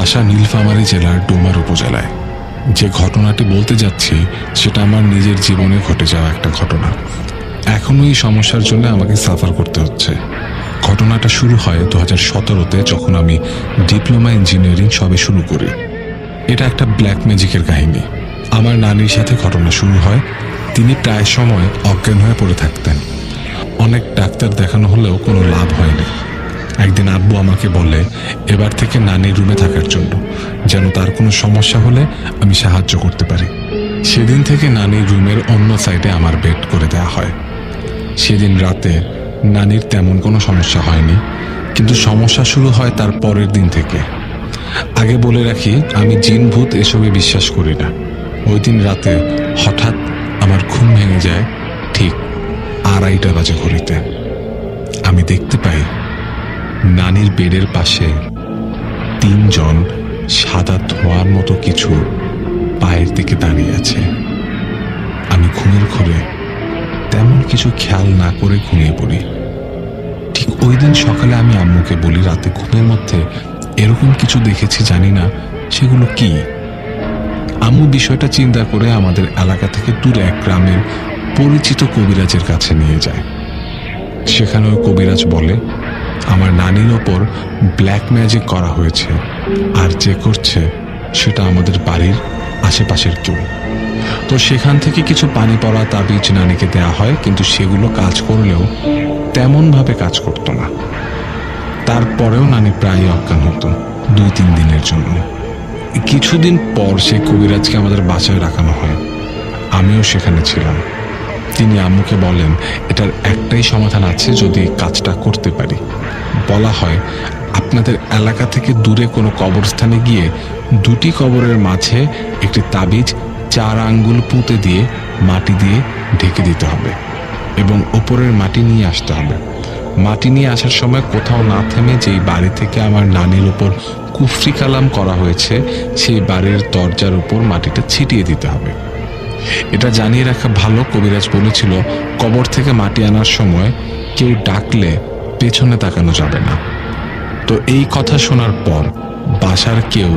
বাসা নীলফামারী জেলার ডোমার উপজেলায়। যে ঘটনাটি বলতে যাচ্ছি সেটা আমার নিজের জীবনে ঘটে যাওয়া একটা ঘটনা। এখনো এই সমস্যার জন্য আমাকে সাফার করতে হচ্ছে। ঘটনাটা শুরু হয় 2017-তে, যখন আমি ডিপ্লোমা ইঞ্জিনিয়ারিং সবে শুরু করি। এটা একটা ব্ল্যাক ম্যাজিকের কাহিনী। আমার নানির সাথে ঘটনা শুরু হয়। তিনি প্রায় সময় অজ্ঞান হয়ে পড়ে থাকতেন। অনেক ডাক্তার দেখানো হলেও কোনো লাভ হয়নি। একদিন আব্বু আমাকে বলে এবার থেকে নানির রুমে থাকার জন্য, যেন তার কোনো সমস্যা হলে আমি সাহায্য করতে পারি। সেদিন থেকে নানির রুমের অন্য সাইডে আমার বেড করে দেওয়া হয়। সেদিন রাতে নানির তেমন কোনো সমস্যা হয়নি, কিন্তু সমস্যা শুরু হয় তার পরের দিন থেকে। আগে বলে রাখি, আমি জিন ভূত এসবে বিশ্বাস করি না। ওই দিন রাতে হঠাৎ আমার ঘুম ভেঙে যায় ঠিক 2:30 বাজে ঘড়িতে। আমি দেখতে পাই নানির বেডের পাশে 3 জন সাদা ধোঁয়ার মতো কিছু পায়ের দিকে দাঁড়িয়ে আছে। আমি ঘুমের ঘোরে তেমন কিছু খেয়াল না করে ঘুমিয়ে পড়ি। ঠিক ওই দিন সকালে আমি আম্মুকে বলি, রাতে ঘুমের মধ্যে এরকম কিছু দেখেছি, জানি না সেগুলো কি। আম্মু বিষয়টা চিন্তা করে আমাদের এলাকা থেকে দূরে এক গ্রামের পরিচিত কবিরাজের কাছে নিয়ে যায়। সেখানে ওই কবিরাজ বলে আমার নানির ওপর ব্ল্যাক ম্যাজিক করা হয়েছে, আর যে করছে সেটা আমাদের বাড়ির আশেপাশের কেউ। তো সেখান থেকে কিছু পানি পড়া তাবিজ নানিকে দেয়া হয়, কিন্তু সেগুলো কাজ করলেও তেমনভাবে কাজ করতো না। তারপরেও নানি প্রায় অজ্ঞান হতো 2-3 দিনের জন্য। কিছুদিন পর সেই কবিরাজকে আমাদের বাসায় রাখানো হয়। আমিও সেখানে ছিলাম। তিনি আম্মুকে বলেন এটার একটাই সমাধান আছে, যদি কাজটা করতে পারি। বলা হয় আপনাদের এলাকা থেকে দূরে কোনো কবরস্থানে গিয়ে 2টি কবরের মাঝে একটি তাবিজ 4 আঙ্গুল পুঁতে দিয়ে মাটি দিয়ে ঢেকে দিতে হবে এবং ওপরের মাটি নিয়ে আসতে হবে। মাটি নিয়ে আসার সময় কোথাও না থেমে যেই বাড়ি থেকে আমার নানির উপর কুফরি কালাম করা হয়েছে সেই বাড়ির দরজার উপর মাটিটা ছিটিয়ে দিতে হবে। এটা জানিয়ে রাখা ভালো, কবিরাজ বলেছিল কবর থেকে মাটি আনার সময় কেউ ডাকলে পেছনে তাকানো যাবে না। তো এই কথা শোনার পর বাসার কেউ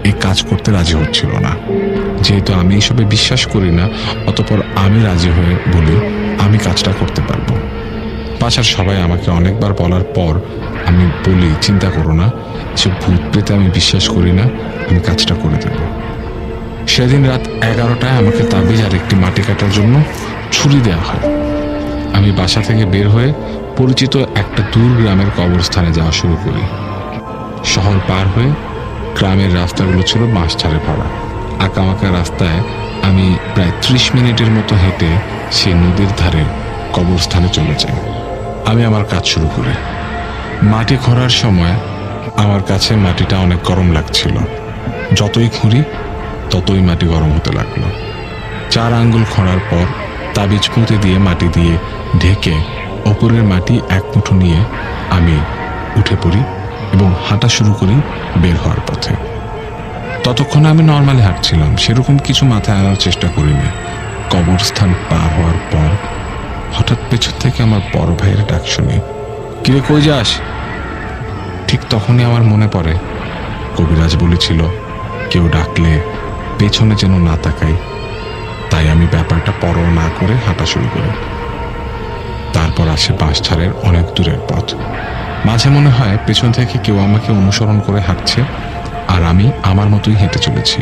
এই কাজ করতে রাজি হচ্ছিল না। যেহেতু আমি এসবে বিশ্বাস করি না, অতঃপর আমি রাজি হয়ে বলি আমি কাজটা করতে পারবো। বাসার সবাই আমাকে অনেকবার বলার পর আমি বলি চিন্তা করো না, এসব ভূত পেতে আমি বিশ্বাস করি না, আমি কাজটা করে দেব। সেদিন রাত 11টায় আমাকে তাবিজ আর একটি মাটি কাটার জন্য ছুরি দেওয়া হয়। আমি বাসা থেকে বের হয়ে পরিচিত একটা দূর গ্রামের কবরস্থানে যাওয়া শুরু করি। শহর পার হয়ে গ্রামের রাস্তাগুলো ছিল বাঁশঝাড়ে ভরা। আঁকামাকা রাস্তায় আমি প্রায় 30 মিনিটের মতো হেঁটে সেই নদীর ধারে কবরস্থানে চলে যাই। আমি আমার কাজ শুরু করি। মাটি খোঁড়ার সময় আমার কাছে মাটিটা অনেক গরম লাগছিল। যতই খুঁড়ি ততই মাটি গরম হতে লাগলো। 4 আঙ্গুল খোঁড়ার পর তাবিজ পুঁতে দিয়ে মাটি দিয়ে ঢেকে ওপরের মাটি 1 মুঠো নিয়ে আমি উঠে পড়ি এবং হাঁটা শুরু করি বের হওয়ার পথে। ততক্ষণে আমি নর্মালি হাঁটছিলাম, সেরকম কিছু মাথায় আনার চেষ্টা করিনি। কবরস্থান পার হওয়ার পর হঠাৎ পেছন থেকে আমার বড় ভাইয়ের ডাক শুনি, কিরে কই যাস? ঠিক তখনই আমার মনে পড়ে কবিরাজ বলেছিল কেউ ডাকলে পেছনে যেন না তাকাই। তাই আমি ব্যাপারটা পরোয়া না করে হাঁটা শুরু করি। তারপর আসে বাঁশঝাড়ের অনেক দূরের পথ। মাঝে মনে হয় পেছন থেকে কেউ আমাকে অনুসরণ করে হাঁটছে, আর আমি আমার মতোই হেঁটে চলেছি।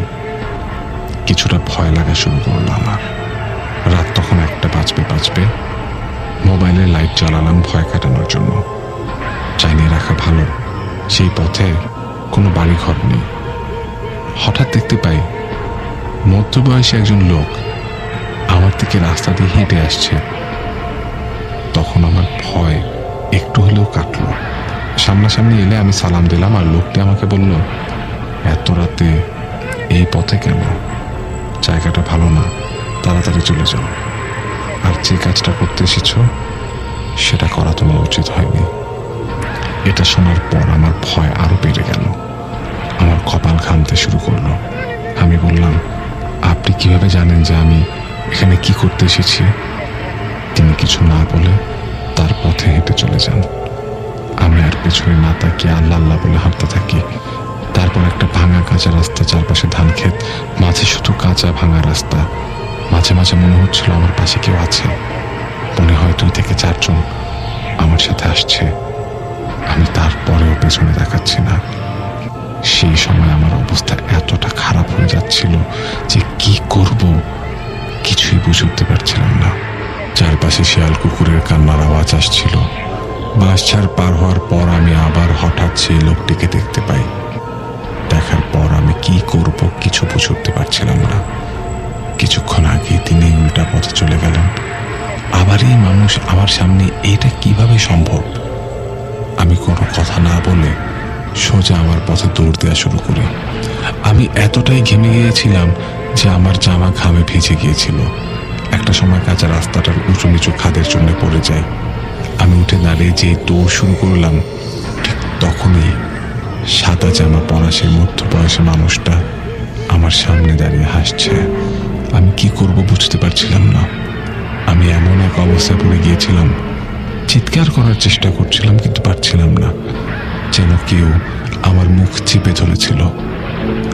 কিছুটা ভয় লাগা শুরু করলো আমার। রাত তখন 1টা বাজবে। মোবাইলের লাইট জ্বালালাম ভয় কাটানোর জন্য। জানিয়ে রাখা ভালো, সেই পথে কোনো বাড়িঘর নেই। হঠাৎ দেখতে পাই মধ্যবয়সী একজন লোক আমার দিকে রাস্তা দিয়ে হেঁটে আসছে। তখন আমার ভয় একটু হলেও কাটলো। সামনাসামনি এলে আমি সালাম দিলাম, আর লোকটি আমাকে বলল, এত রাতে এই পথে কেন? জায়গাটা ভালো না, তাড়াতাড়ি চলে যাও। আর যে কাজটা করতে এসেছো সেটা করা তোমার উচিত হয়নি। এটা শোনার পর আমার ভয় আরো বেড়ে গেল। আমার কপাল ঘামতে শুরু করলো। আমি বললাম, আপনি কিভাবে জানেন যে আমি এখানে কি করতে এসেছি? তিনি কিছু না বলে তার পথে হেঁটে চলে যান। আমি আর পেছনে না তাকিয়ে আল্লাহ আল্লাহ বলে হাঁটতে থাকি। তারপর একটা ভাঙা কাঁচা রাস্তা, চারপাশে ধান ক্ষেত, মাঝে শুধু কাঁচা ভাঙা রাস্তা। মাঝে মাঝে মনে হচ্ছিল আমার পাশে কেউ আছে। মনে হয় 2 থেকে 4 জন আমার সাথে আসছে। আমি তারপরেও পেছনে দেখাচ্ছি না। সেই সময় আমার অবস্থা এতটা খারাপ হয়ে যাচ্ছিল যে কি করব কিছুই বুঝে উঠতে পারছিলাম না। চারপাশে শিয়াল কুকুরের কান্নার আওয়াজ আসছিল। বাঁশঝাড় পার হওয়ার পর আমি আবার হঠাৎ সেই লোকটিকে দেখতে পাই। দেখার পর আমি কি করব কিছু বুঝে উঠতে পারছিলাম না। কিছুক্ষণ আগে তিনি উল্টা পথে চলে গেলেন, আবার এই মানুষ আমার সামনে। এটা কিভাবে সম্ভব? আমি কোনো কথা না বলে সোজা আমার পথে দৌড় দেওয়া শুরু করি। আমি এতটাই ঘেমে গিয়েছিলাম যে আমার জামা ঘামে ভিজে গিয়েছিল। একটা সময় কাঁচা রাস্তাটার উঁচু নিচু খাদের জন্য পড়ে যায়। আমি উঠে দাঁড়িয়ে যে দৌড় শুরু করলাম, ঠিক তখনই সাদা জামা পরা সেই মধ্যবয়সী মানুষটা আমার সামনে দাঁড়িয়ে হাসছে। আমি কি করব বুঝতে পারছিলাম না। আমি এমন এক অবস্থায় পড়ে গিয়েছিলাম, চিৎকার করার চেষ্টা করছিলাম কিন্তু পারছিলাম না। যেন কেউ আমার মুখ চিপে ধরেছিল।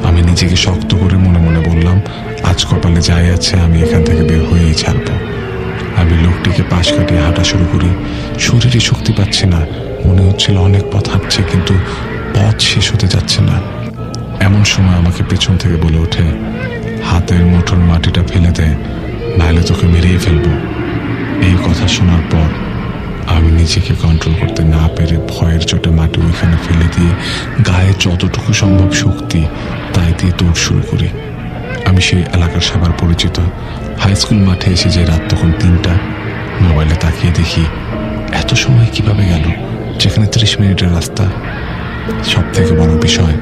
আমি নিজেকে শক্ত করে মনে মনে বললাম, আজ কপালে যাই আছে, আমি এখান থেকে বের হয়েই ছাড়ব। আমি লোকটিকে পাশ কাটিয়ে হাঁটা শুরু করি। শরীরে শক্তি পাচ্ছি না। মনে হচ্ছিল অনেক পথ হাঁটছে, কিন্তু পথ শেষ হতে যাচ্ছে না। এমন সময় আমাকে পেছন থেকে বলে ওঠে, হাতের মুঠোর মাটিটা ফেলে দে, নাহলে তোকে মেরেই ফেলবো। এই কথা শোনার পর আমি নিজেকে কন্ট্রোল করতে না পেরে ভয়ের চোটে মাটি ওইখানে ফেলে দিয়ে গায়ে যতটুকু সম্ভব শক্তি তাই দিয়ে দৌড় শুরু করি। আমি সেই এলাকার সবার পরিচিত হাই স্কুল মাঠে এসে যে রাত তখন 3টা। মোবাইলে তাকিয়ে দেখি এত সময় কিভাবে গেল, যেখানে 30 মিনিটের রাস্তা। সব থেকে বড় বিষয়,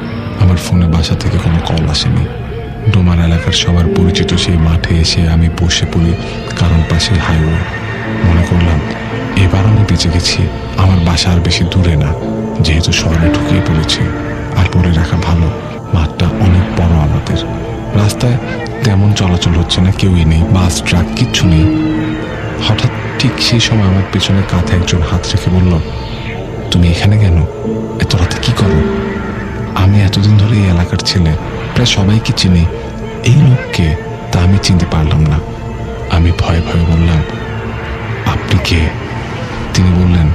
আমার ফোনে বাসা থেকে কোনো কল আসেনি। ডোমার এলাকার সবার পরিচিত সেই মাঠে এসে আমি বসে পড়ি, কারণ পাশে হাইওয়ে। মনে করলাম এবার আমি বেঁচে গেছি। আমার বাসা আর বেশি দূরে না, যেহেতু শহরে ঢুকিয়ে পড়েছি। আর বলে রাখা ভালো, মাঠটা অনেক বড় আমাদের। রাস্তায় তেমন চলাচল হচ্ছে না, কেউই নেই, বাস ট্রাক কিচ্ছু নেই। হঠাৎ ঠিক সেই সময় আমার পেছনে কাঁধে একজন হাত রেখে বলল, তুমি এখানে কেন? এত রাতে কি করো? আমি এতদিন ধরে এই এলাকার ছেলে, প্রায় সবাইকে চিনি। এই লোককে তা আমি চিনতে পারলাম না। আমি ভয়ে ভয়ে বললাম, আপনি কে? তিনি বললেন,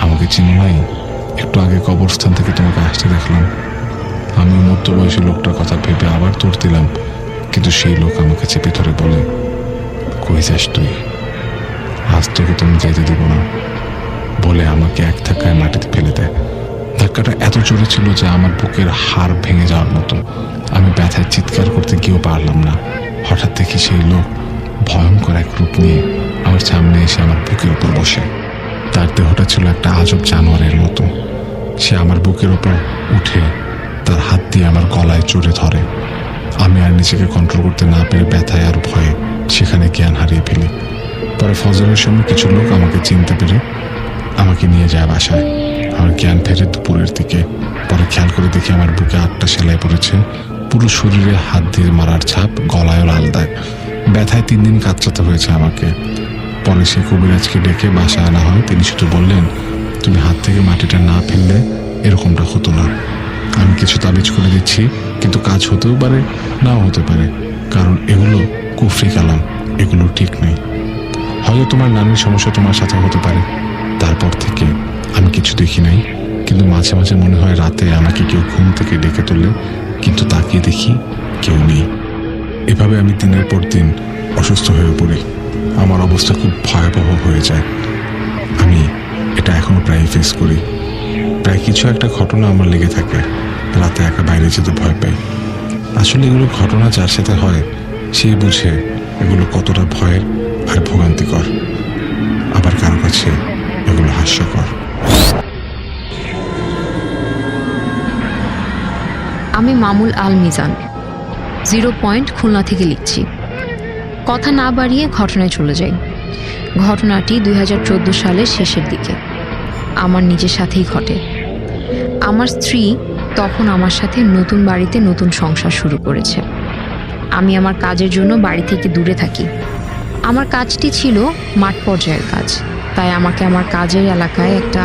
আমাকে চিনো নাই? একটু আগে কবরস্থান থেকে তোমাকে আসতে দেখলাম। আমি মধ্যবয়সী লোকটার কথা ভেবে আবার দৌড় দিলাম, কিন্তু সেই লোক আমাকে চেপে ধরে বলে, কই যাস তুই? আজ তোকে তুমি যাইতে দিব না, বলে আমাকে এক ধাক্কায় মাটিতে ফেলে দেয়। ধাক্কাটা এত জোরে ছিল যে আমার বুকের হাড় ভেঙে যাওয়ার মতো। আমি ব্যথায় চিৎকার করতে গিয়েও পারলাম না। হঠাৎ দেখি সেই লোক ভয়ঙ্কর এক রূপ নিয়ে আমার সামনে এসে আমার বুকের উপর বসে। তার দেহটা ছিল একটা আজব জানোয়ারের মতো। সে আমার বুকের উপর উঠে তার হাত দিয়ে আমার গলায় জড়িয়ে ধরে। আমি আর নিজেকে কন্ট্রোল করতে না পেরে ব্যথায় আর ভয়ে সেখানে জ্ঞান হারিয়ে ফেলি। পরে ফজরের সময় কিছু লোক আমাকে চিনতে পেরে আমাকে নিয়ে যায় বাসায়। আমার জ্ঞান ফেরে দুপুরের দিকে। পরে খেয়াল করে দেখি আমার বুকে 8টা সেলাই পড়েছে, পুরো শরীরে হাত দিয়ে মারার ছাপ, গলায়ও লাল দাগ। ব্যথায় 3 দিন কাতরাতে হয়েছে আমাকে। পরে সে কবিরাজকে ডেকে বাসায় আনা হয়। তিনি শুধু বললেন, তুমি হাত থেকে মাটিটা না ফেললে এরকমটা হতো না। আমি কিছু তাবিজ করে দিচ্ছি, কিন্তু কাজ হতেও পারে, নাও হতে পারে, কারণ এগুলো কুফরি কালাম, এগুলো ঠিক নেই। হয়তো তোমার নানির সমস্যা তোমার সাথে হতে পারে। তারপর থেকে আমি কিছু দেখি নাই, কিন্তু মাঝে মাঝে মনে হয় রাতে আমাকে কেউ ঘুম থেকে ডেকে তোলে, কিন্তু তাকিয়ে দেখি কেউ নেই। এভাবে আমি দিনের পর দিন অসুস্থ হয়ে পড়ি। আমার অবস্থা খুব ভয়াবহ হয়ে যায়। আমি এটা এখনো প্রায় ফেস করি। প্রায় কিছু একটা ঘটনা আমার লেগে থাকে। রাতে একা বাইরে যেতে ভয় পাই। আসলে এগুলো ঘটনা যার সাথে হয় সেই বুঝে এগুলো কতটা ভয়ের আর ভোগান্তিকর। আবার কারো কাছে এগুলো হাস্যকর। আমি মামুল আল মিজান, 0 পয়েন্ট খুলনা থেকে লিখছি। কথা না বাড়িয়ে ঘটনায় চলে যাই। ঘটনাটি 2014 সালের শেষের দিকে আমার নিজের সাথেই ঘটে। আমার স্ত্রী তখন আমার সাথে নতুন বাড়িতে নতুন সংসার শুরু করেছে। আমি আমার কাজের জন্য বাড়ি থেকে দূরে থাকি। আমার কাজটি ছিল মাঠ পর্যায়ের কাজ, তাই আমাকে আমার কাজের এলাকায় একটা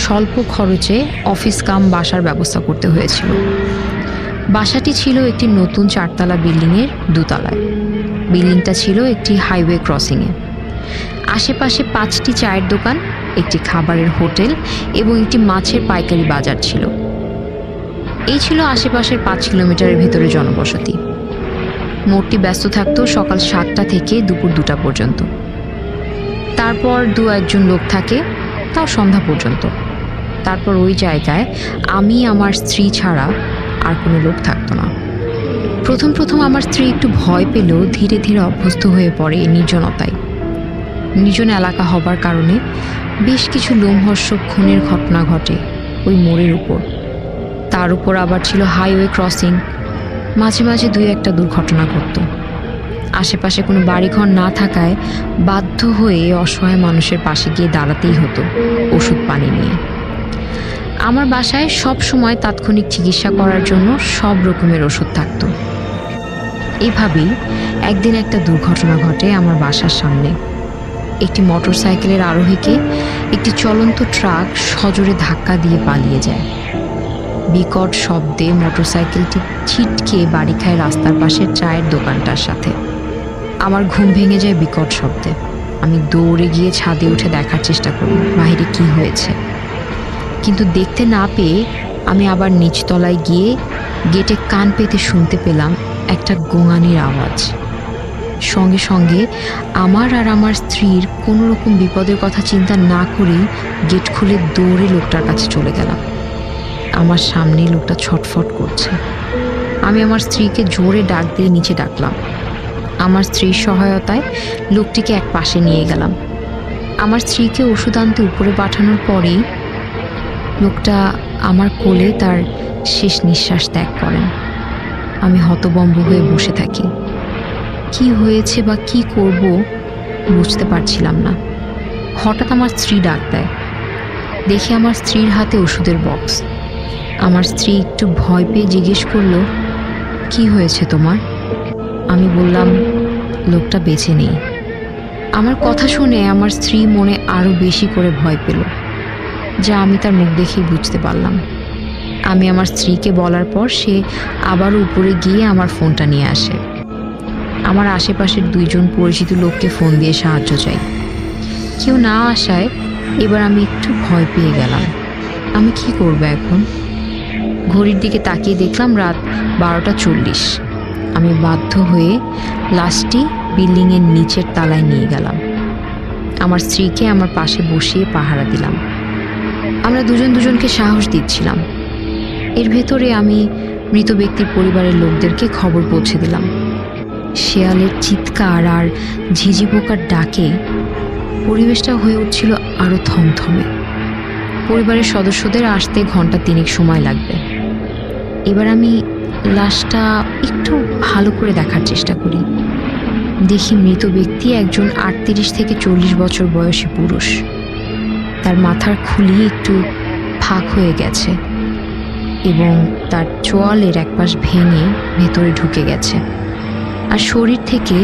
স্বল্প খরচে অফিস কাম বাসার ব্যবস্থা করতে হয়েছিল। বাসাটি ছিল একটি নতুন 4তলা বিল্ডিংয়ের দোতলায়। বিল্ডিংটা ছিল একটি হাইওয়ে ক্রসিংয়ে। আশেপাশে 5টি চায়ের দোকান, একটি খাবারের হোটেল এবং একটি মাছের পাইকারি বাজার ছিল। এই ছিল আশেপাশের 5 কিলোমিটারের ভিতরে জনবসতি। মোড়টি ব্যস্ত থাকত সকাল 7টা থেকে দুপুর 2টা পর্যন্ত। তারপর 2-1জন লোক থাকে, তাও সন্ধ্যা পর্যন্ত। তারপর ওই জায়গায় আমি, আমার স্ত্রী ছাড়া আর কোনো লোক থাকতো না। প্রথম আমার স্ত্রী একটু ভয় পেলেও ধীরে ধীরে অভ্যস্ত হয়ে পড়ে এই নির্জনতায়। নির্জন এলাকা হবার কারণে বেশ কিছু লোমহর্ষক খুনের ঘটনা ঘটে ওই মোড়ের উপর। তার উপর আবার ছিল হাইওয়ে ক্রসিং। মাঝে মাঝে 2-1টা দুর্ঘটনা ঘটত। আশেপাশে কোনো বাড়িঘর না থাকায় বাধ্য হয়ে অসহায় মানুষের পাশে গিয়ে দাঁড়াতেই হতো ওষুধ পানি নিয়ে। আমার বাসায় সব সময় তাৎক্ষণিক চিকিৎসা করার জন্য সব রকমের ওষুধ থাকতো। এভাবেই একদিন একটা দুর্ঘটনা ঘটে আমার বাসার সামনে। একটি মোটরসাইকেলের আরোহীকে একটি চলন্ত ট্রাক সজোরে ধাক্কা দিয়ে পালিয়ে যায়। বিকট শব্দে মোটরসাইকেলটি ছিটকে বাড়ি খায় রাস্তার পাশের চায়ের দোকানটার সাথে। আমার ঘুম ভেঙে যায় বিকট শব্দে। আমি দৌড়ে গিয়ে ছাদে উঠে দেখার চেষ্টা করি বাইরে কি হয়েছে, কিন্তু দেখতে না পেয়ে আমি আবার নিচতলায় গিয়ে গেটে কান পেতে শুনতে পেলাম একটা গোঙানির আওয়াজ। সঙ্গে সঙ্গে আমার আর আমার স্ত্রীর কোনো রকম বিপদের কথা চিন্তা না করেই গেট খুলে দৌড়ে লোকটার কাছে চলে গেলাম। আমার সামনে লোকটা ছটফট করছে। আমি আমার স্ত্রীকে জোরে ডাক দিয়ে নিচে ডাকলাম। আমার স্ত্রীর সহায়তায় লোকটিকে এক পাশে নিয়ে গেলাম। আমার স্ত্রীকে ওষুধ আনতে উপরে পাঠানোর পরেই লোকটা আমার কোলে তার শেষ নিঃশ্বাস ত্যাগ করেন। আমি হতভম্ব হয়ে বসে থাকি। কি হয়েছে বা কি করব বুঝতে পারছিলাম না। হঠাৎ আমার স্ত্রী ডাক দেয়। দেখি আমার স্ত্রীর হাতে ওষুধের বক্স। আমার স্ত্রী একটু ভয় পেয়ে জিজ্ঞেস করলো, কি হয়েছে তোমার? আমি বললাম, লোকটা বেঁচে নেই। আমার কথা শুনে আমার স্ত্রী মনে আরও বেশি করে ভয় পেল, যা আমি তার মুখ দেখেই বুঝতে পারলাম। আমি আমার স্ত্রীকে বলার পর সে আবারও উপরে গিয়ে আমার ফোনটা নিয়ে আসে। আমার আশেপাশের 2জন পরিচিত লোককে ফোন দিয়ে সাহায্য চাই। কেউ না আসায় এবার আমি একটু ভয় পেয়ে গেলাম। আমি কি করব এখন? ঘড়ির দিকে তাকিয়ে দেখলাম রাত 12টা 40। আমি বাধ্য হয়ে লাশটি বিল্ডিংয়ের নিচের তলায় নিয়ে গেলাম। আমার স্ত্রীকে আমার পাশে বসিয়ে পাহারা দিলাম। আমরা দুজনকে সাহস দিচ্ছিলাম। এর ভেতরে আমি মৃত ব্যক্তির পরিবারের লোকদেরকে খবর পৌঁছে দিলাম। শেয়ালের চিৎকার আর ঝিঝি পোকার ডাকে পরিবেশটা হয়ে উঠছিল আরও থমথমে। পরিবারের সদস্যদের আসতে ঘন্টা 3 সময় লাগবে। এবার আমি লাশটা একটু ভালো করে দেখার চেষ্টা করি। দেখি মৃত ব্যক্তি একজন 38 থেকে 40 বছর বয়সী পুরুষ। তার মাথার খুলি একটু ফাঁক হয়ে গেছে এবং তার চোয়ালের এক পাশ ভেঙে ভেতরে ঢুকে গেছে, আর শরীর থেকে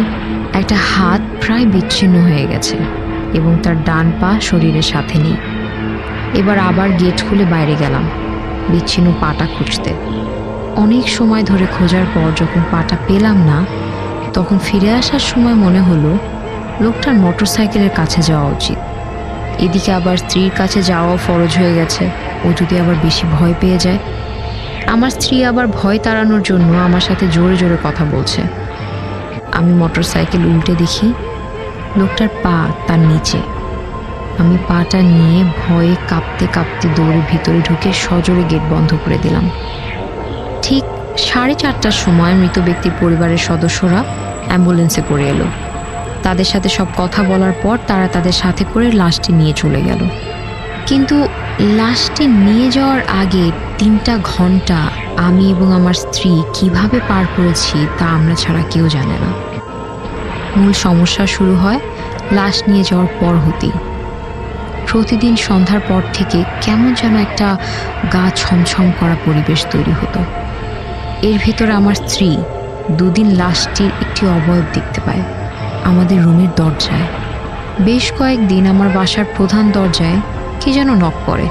একটা হাত প্রায় বিচ্ছিন্ন হয়ে গেছে এবং তার ডান পা শরীরের সাথে নেই। এবার আবার গেট খুলে বাইরে গেলাম বিচ্ছিন্ন পাটা খুঁজতে। অনেক সময় ধরে খোঁজার পর যখন পাটা পেলাম না, তখন ফিরে আসার সময় মনে হলো লোকটার মোটরসাইকেলের কাছে যাওয়া উচিত। এদিকে আবার স্ত্রীর কাছে যাওয়াও ফরজ হয়ে গেছে, ও যদি আবার বেশি ভয় পেয়ে যায়। আমার স্ত্রী আবার ভয় তাড়ানোর জন্য আমার সাথে জোরে জোরে কথা বলছে। আমি মোটরসাইকেল উল্টে দেখি লোকটার পা তার নিচে। আমি পাটা নিয়ে ভয়ে কাঁপতে কাঁপতে দৌড়ে ভিতরে ঢুকে সজোরে গেট বন্ধ করে দিলাম। ঠিক 4:30টার সময় মৃত ব্যক্তির পরিবারের সদস্যরা অ্যাম্বুলেন্সে করে এলো। তাদের সাথে সব কথা বলার পর তারা তাদের সাথে করে লাশটি নিয়ে চলে গেল। কিন্তু লাশটি নিয়ে যাওয়ার আগে 3টা ঘন্টা আমি এবং আমার স্ত্রী কিভাবে পার করেছি তা আমরা ছাড়া কেউ জানে না। মূল সমস্যা শুরু হয় লাশ নিয়ে যাওয়ার পর হতেই। প্রতিদিন সন্ধ্যার পর থেকে কেমন যেন একটা গা ছমছম করা পরিবেশ তৈরি হতো। এর ভেতরে আমার স্ত্রী 2 দিন লাশটির একটি অবয়ব দেখতে পায় আমাদের রুমের দরজায়। বেশ কয়েকদিন আমার বাসার প্রধান দরজায় কে যেন নক করে।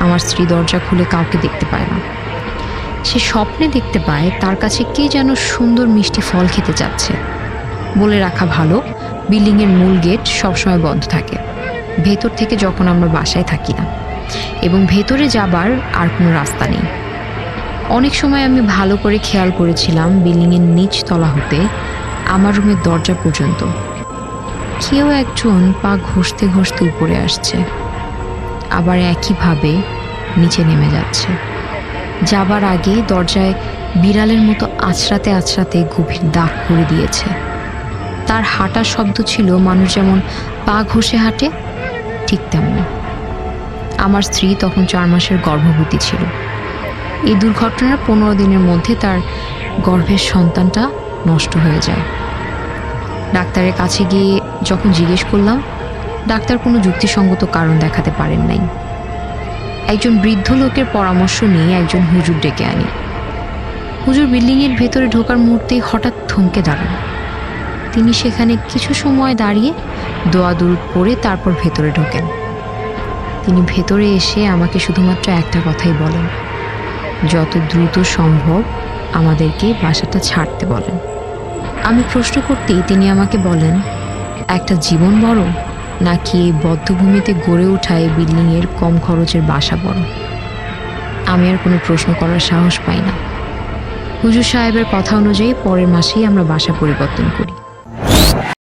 আমার স্ত্রী দরজা খুলে কাউকে দেখতে পায় না। সে স্বপ্নে দেখতে পায় তার কাছে কে যেন সুন্দর মিষ্টি ফল খেতে যাচ্ছে। বলে রাখা ভালো, বিল্ডিংয়ের মূল গেট সবসময় বন্ধ থাকে ভেতর থেকে যখন আমরা বাসায় থাকি না, এবং ভেতরে যাবার আর কোনো রাস্তা নেই। অনেক সময় আমি ভালো করে খেয়াল করেছিলাম বিল্ডিংয়ের নিচ তলা হতে আমার রুমের দরজা পর্যন্ত কেউ একজন পা ঘষতে ঘষতে উপরে আসছে, আবার একইভাবে নিচে নেমে যাচ্ছে। যাবার আগে দরজায় বিড়ালের মতো আছড়াতে আছড়াতে গভীর দাগ করে দিয়েছে। তার হাঁটার শব্দ ছিল মানুষ যেমন পা ঘষে হাঁটে, ঠিক তেমন। আমার স্ত্রী তখন 4 মাসের গর্ভবতী ছিল। এই দুর্ঘটনার 15 দিনের মধ্যে তার গর্ভের সন্তানটা নষ্ট হয়ে যায়। ডাক্তারের কাছে গিয়ে যখন জিজ্ঞেস করলাম, ডাক্তার কোনো যুক্তিসঙ্গত কারণ দেখাতে পারেন নাই। একজন বৃদ্ধ লোকের পরামর্শ নিয়ে একজন হুজুর ডেকে আনি। হুজুর বিল্ডিংয়ের ভেতরে ঢোকার মুহূর্তেই হঠাৎ থমকে দাঁড়ান। তিনি সেখানে কিছু সময় দাঁড়িয়ে দোয়া দুরূদ পড়ে তারপর ভেতরে ঢোকেন। তিনি ভেতরে এসে আমাকে শুধুমাত্র একটা কথাই বলেন, যত দ্রুত সম্ভব আমাদেরকে বাসাটা ছাড়তে বলেন। আমি প্রশ্ন করতেই তিনি আমাকে বলেন, একটা জীবন বড় নাকি এই বদ্ধভূমিতে গড়ে ওঠা এই বিল্ডিংয়ের কম খরচের বাসা বড়? আমি আর কোনো প্রশ্ন করার সাহস পাই না। হুজুর সাহেবের কথা অনুযায়ী পরের মাসেই আমরা বাসা পরিবর্তন করি।